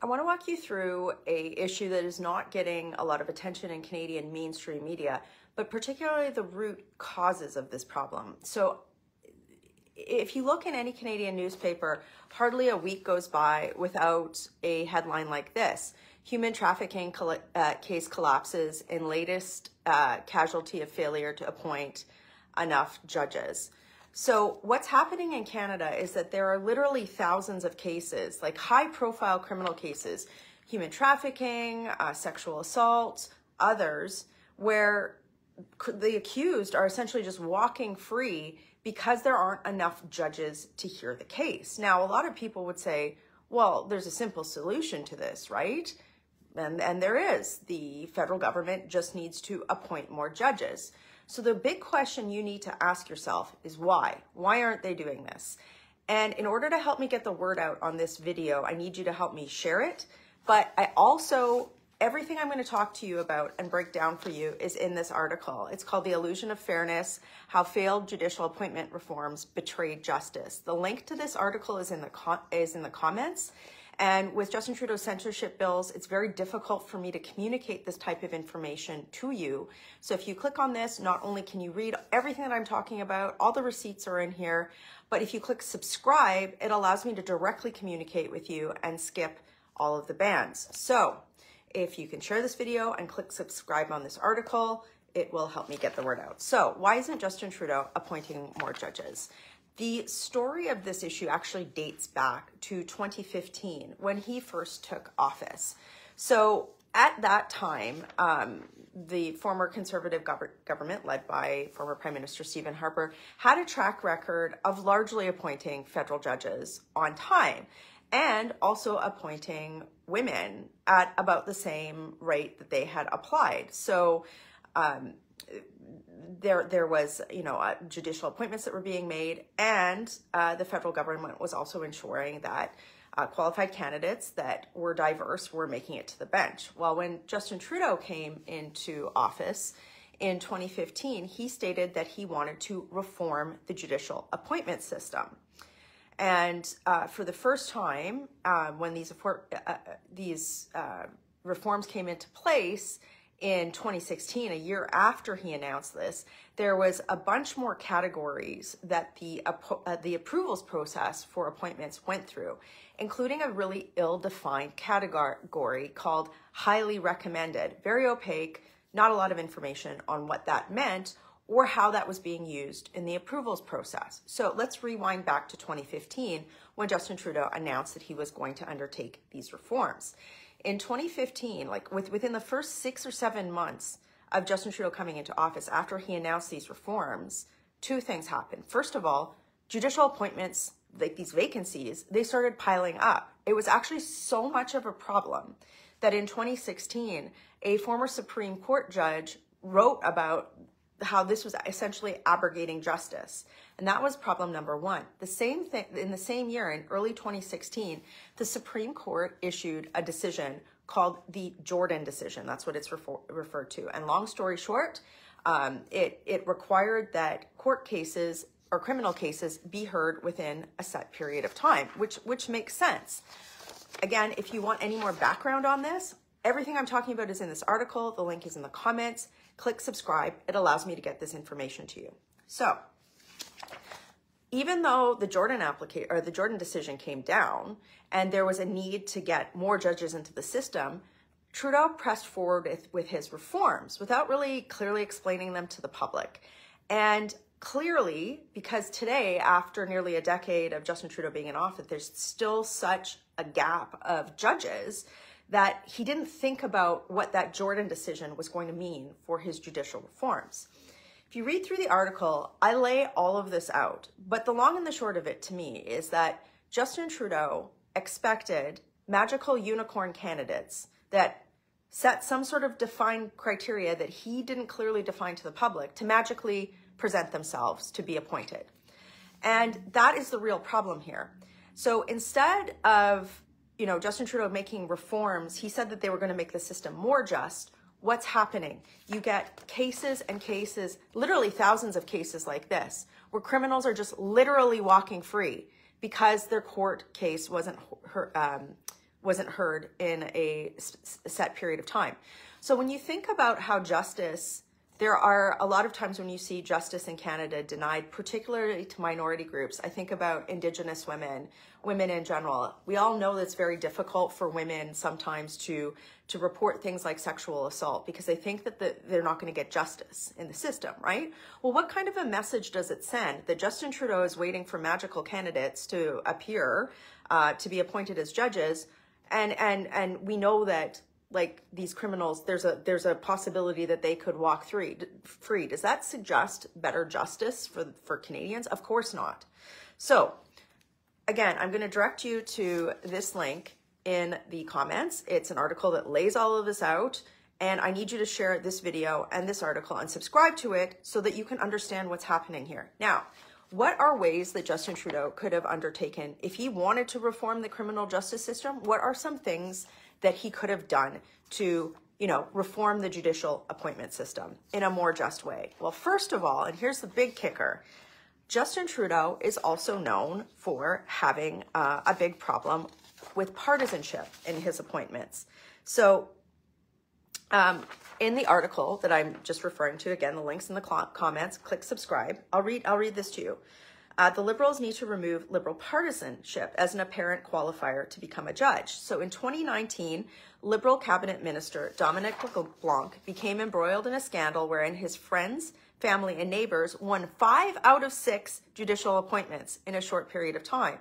I want to walk you through an issue that is not getting a lot of attention in Canadian mainstream media, but particularly the root causes of this problem. So if you look in any Canadian newspaper, hardly a week goes by without a headline like this: human trafficking case collapses in latest casualty of failure to appoint enough judges. So what's happening in Canada is that there are literally thousands of cases, like high-profile criminal cases, human trafficking, sexual assault, others, where the accused are essentially just walking free because there aren't enough judges to hear the case. Now, a lot of people would say, well, there's a simple solution to this, right? And there is. The federal government just needs to appoint more judges. So the big question you need to ask yourself is why? Why aren't they doing this? And in order to help me get the word out on this video, I need you to help me share it. But I also, everything I'm going to talk to you about and break down for you is in this article. It's called The Illusion of Fairness: How Failed Judicial Appointment Reforms Betrayed Justice. The link to this article is in the comments. And with Justin Trudeau's censorship bills, it's very difficult for me to communicate this type of information to you. So if you click on this, not only can you read everything that I'm talking about, all the receipts are in here, but if you click subscribe, it allows me to directly communicate with you and skip all of the bans. So if you can share this video and click subscribe on this article, it will help me get the word out. So why isn't Justin Trudeau appointing more judges? The story of this issue actually dates back to 2015 when he first took office. So at that time, the former Conservative government led by former Prime Minister Stephen Harper had a track record of largely appointing federal judges on time and also appointing women at about the same rate that they had applied. So there was, judicial appointments that were being made, and the federal government was also ensuring that qualified candidates that were diverse were making it to the bench. Well, when Justin Trudeau came into office in 2015, he stated that he wanted to reform the judicial appointment system. And for the first time, when these reforms came into place, in 2016, a year after he announced this, there was a bunch more categories that the approvals process for appointments went through, including a really ill-defined category called highly recommended, very opaque, not a lot of information on what that meant or how that was being used in the approvals process. So let's rewind back to 2015 when Justin Trudeau announced that he was going to undertake these reforms. In 2015, within the first 6 or 7 months of Justin Trudeau coming into office, after he announced these reforms, two things happened. First of all, judicial appointments, like these vacancies, they started piling up. It was actually so much of a problem that in 2016, a former Supreme Court judge wrote about how this was essentially abrogating justice. And that was problem number one. The same thing, in the same year, in early 2016, the Supreme Court issued a decision called the Jordan decision. That's what it's referred to. And long story short, it required that court cases or criminal cases be heard within a set period of time, which makes sense. Again, if you want any more background on this, everything I'm talking about is in this article. The link is in the comments. Click subscribe. It allows me to get this information to you. So even though the Jordan decision came down and there was a need to get more judges into the system, Trudeau pressed forward with his reforms without really clearly explaining them to the public. And clearly, because today, after nearly a decade of Justin Trudeau being in office, there's still such a gap of judges that he didn't think about what that Jordan decision was going to mean for his judicial reforms. If you read through the article, I lay all of this out, but the long and the short of it to me is that Justin Trudeau expected magical unicorn candidates that set some sort of defined criteria that he didn't clearly define to the public to magically present themselves to be appointed. And that is the real problem here. So instead of Justin Trudeau making reforms, he said that they were going to make the system more just. What's happening? You get cases and cases, literally thousands of cases like this, where criminals are just literally walking free because their court case wasn't wasn't heard in a set period of time. So when you think about how justice, there are a lot of times when you see justice in Canada denied, particularly to minority groups. I think about Indigenous women, women in general. We all know that it's very difficult for women sometimes to report things like sexual assault because they think that they're not going to get justice in the system, right? Well, what kind of a message does it send that Justin Trudeau is waiting for magical candidates to appear, to be appointed as judges, and we know that, like, these criminals, there's a possibility that they could walk free. Does that suggest better justice for Canadians? Of course not. So again, I'm going to direct you to this link in the comments. It's an article that lays all of this out, and I need you to share this video and this article and subscribe to it so that you can understand what's happening here. Now, what are ways that Justin Trudeau could have undertaken if he wanted to reform the criminal justice system? What are some things that he could have done to, reform the judicial appointment system in a more just way? Well, first of all, and here's the big kicker, Justin Trudeau is also known for having a big problem with partisanship in his appointments. So in the article that I'm just referring to, again, the link's in the comments, click subscribe. I'll read this to you. The Liberals need to remove Liberal partisanship as an apparent qualifier to become a judge. So in 2019, Liberal Cabinet Minister Dominic LeBlanc became embroiled in a scandal wherein his friends, family, and neighbors won 5 out of 6 judicial appointments in a short period of time.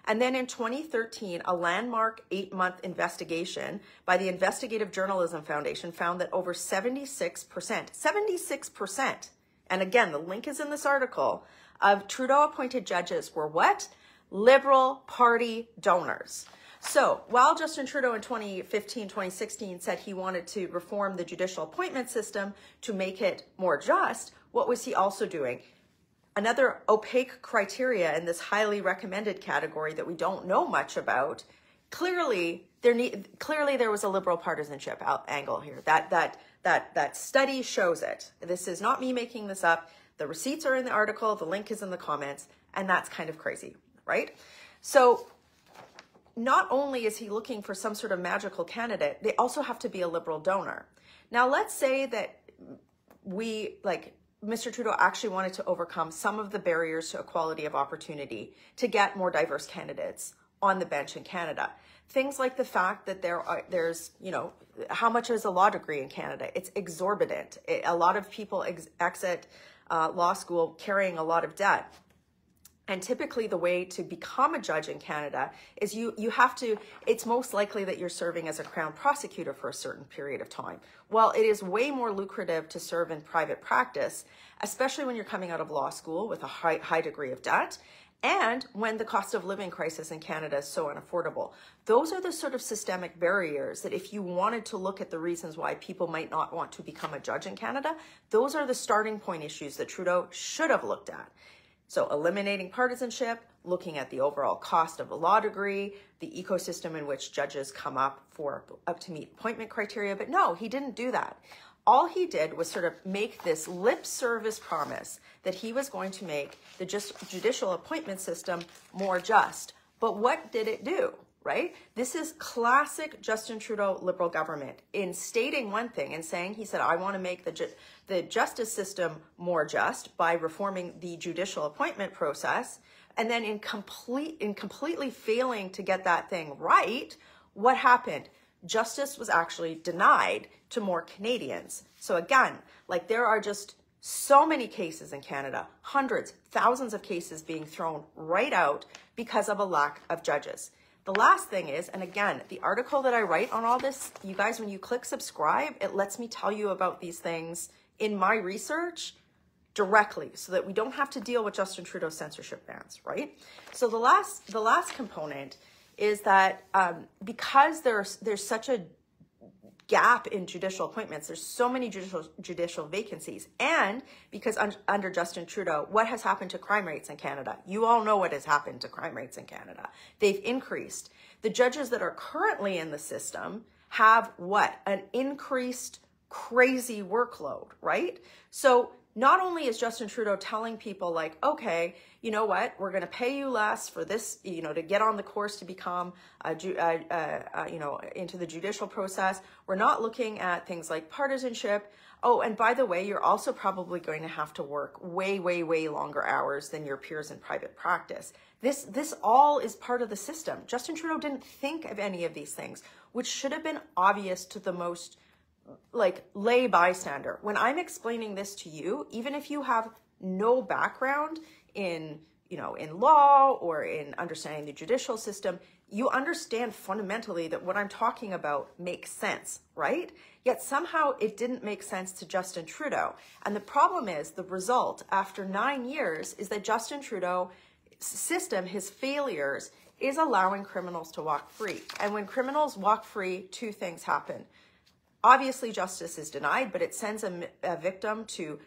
And then in 2013, a landmark 8-month investigation by the Investigative Journalism Foundation found that over 76%, and again, the link is in this article, of Trudeau-appointed judges were what? Liberal Party donors. So while Justin Trudeau in 2015, 2016 said he wanted to reform the judicial appointment system to make it more just, what was he also doing? Another opaque criteria in this highly recommended category that we don't know much about. Clearly there was a Liberal partisanship angle here. That study shows it. This is not me making this up. The receipts are in the article. The link is in the comments, and that's kind of crazy, right? So not only is he looking for some sort of magical candidate, they also have to be a Liberal donor. Now, let's say that Mr. Trudeau actually wanted to overcome some of the barriers to equality of opportunity to get more diverse candidates on the bench in Canada. Things like the fact that there's, how much is a law degree in Canada? It's exorbitant. A lot of people exit law school carrying a lot of debt. And typically the way to become a judge in Canada is you have to, it's most likely that you're serving as a Crown prosecutor for a certain period of time. Well, it is way more lucrative to serve in private practice, especially when you're coming out of law school with a high degree of debt, and when the cost of living crisis in Canada is so unaffordable. Those are the sort of systemic barriers that if you wanted to look at the reasons why people might not want to become a judge in Canada, those are the starting point issues that Trudeau should have looked at. So eliminating partisanship, looking at the overall cost of a law degree, the ecosystem in which judges come up to meet appointment criteria. But no, he didn't do that. All he did was sort of make this lip service promise that he was going to make the judicial appointment system more just. But what did it do, right? This is classic Justin Trudeau Liberal government in stating one thing and saying, he said, I want to make the justice system more just by reforming the judicial appointment process. And then in completely failing to get that thing right, what happened? Justice was actually denied to more Canadians. So again, there are just so many cases in Canada, hundreds, thousands of cases being thrown right out because of a lack of judges. The last thing is, and again, the article that I write on all this, you guys, when you click subscribe, it lets me tell you about these things in my research directly so that we don't have to deal with Justin Trudeau's censorship bans, right? So the last component is that because there's such a gap in judicial appointments, there's so many judicial vacancies, and because under Justin Trudeau, what has happened to crime rates in Canada? You all know what has happened to crime rates in Canada. They've increased. The judges that are currently in the system have what? An increased crazy workload, right? So not only is Justin Trudeau telling people like, okay, you know what, we're going to pay you less for this, you know, to get on the course to become, you know, into the judicial process. We're not looking at things like partisanship. Oh, and by the way, you're also probably going to have to work way, way, way longer hours than your peers in private practice. This all is part of the system. Justin Trudeau didn't think of any of these things, which should have been obvious to the most like lay bystander. When I'm explaining this to you, even if you have no background in, you know, in law or in understanding the judicial system, you understand fundamentally that what I'm talking about makes sense, right? Yet somehow it didn't make sense to Justin Trudeau. And the problem is the result after 9 years is that Justin Trudeau's system, his failures, is allowing criminals to walk free. And when criminals walk free, two things happen. Obviously, justice is denied, but it sends a victim to,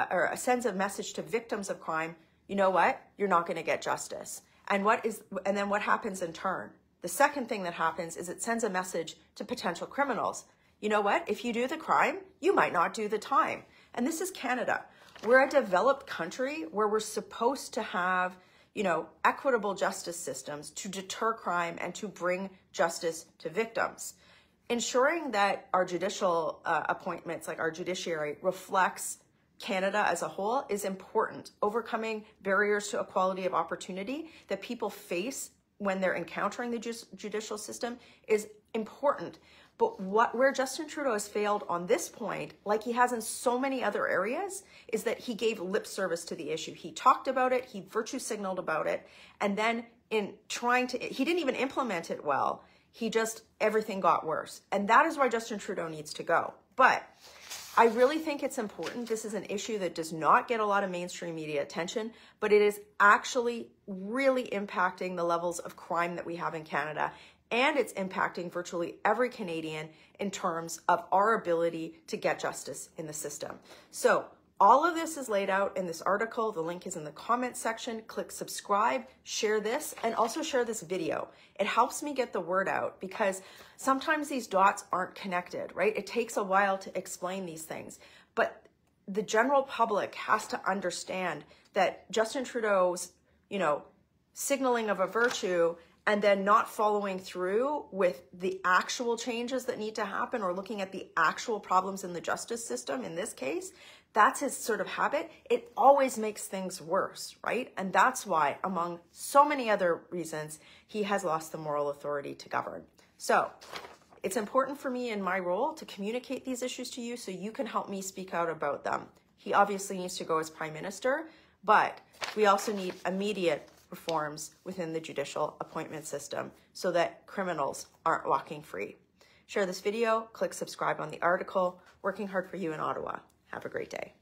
or sends a message to victims of crime. You know what? You're not going to get justice. And then what happens in turn? The second thing that happens is it sends a message to potential criminals. You know what? If you do the crime, you might not do the time. And this is Canada. We're a developed country where we're supposed to have, you know, equitable justice systems to deter crime and to bring justice to victims. Ensuring that our judicial appointments, like our judiciary, reflects Canada as a whole is important. Overcoming barriers to equality of opportunity that people face when they're encountering the judicial system is important. But where Justin Trudeau has failed on this point, like he has in so many other areas, is that he gave lip service to the issue. He talked about it, he virtue signaled about it, and then in trying to, he didn't even implement it well. Everything got worse. And that is why Justin Trudeau needs to go. But I really think it's important. This is an issue that does not get a lot of mainstream media attention, but it is actually really impacting the levels of crime that we have in Canada. And it's impacting virtually every Canadian in terms of our ability to get justice in the system. So all of this is laid out in this article. The link is in the comments section. Click subscribe, share this, and also share this video. It helps me get the word out because sometimes these dots aren't connected, right? It takes a while to explain these things. But the general public has to understand that Justin Trudeau's, you know, signaling of a virtue and then not following through with the actual changes that need to happen or looking at the actual problems in the justice system in this case, that's his sort of habit. It always makes things worse, right? And that's why, among so many other reasons, he has lost the moral authority to govern. So it's important for me in my role to communicate these issues to you so you can help me speak out about them. He obviously needs to go as Prime Minister, but we also need immediate reforms within the judicial appointment system so that criminals aren't walking free. Share this video, click subscribe on the article. Working hard for you in Ottawa. Have a great day.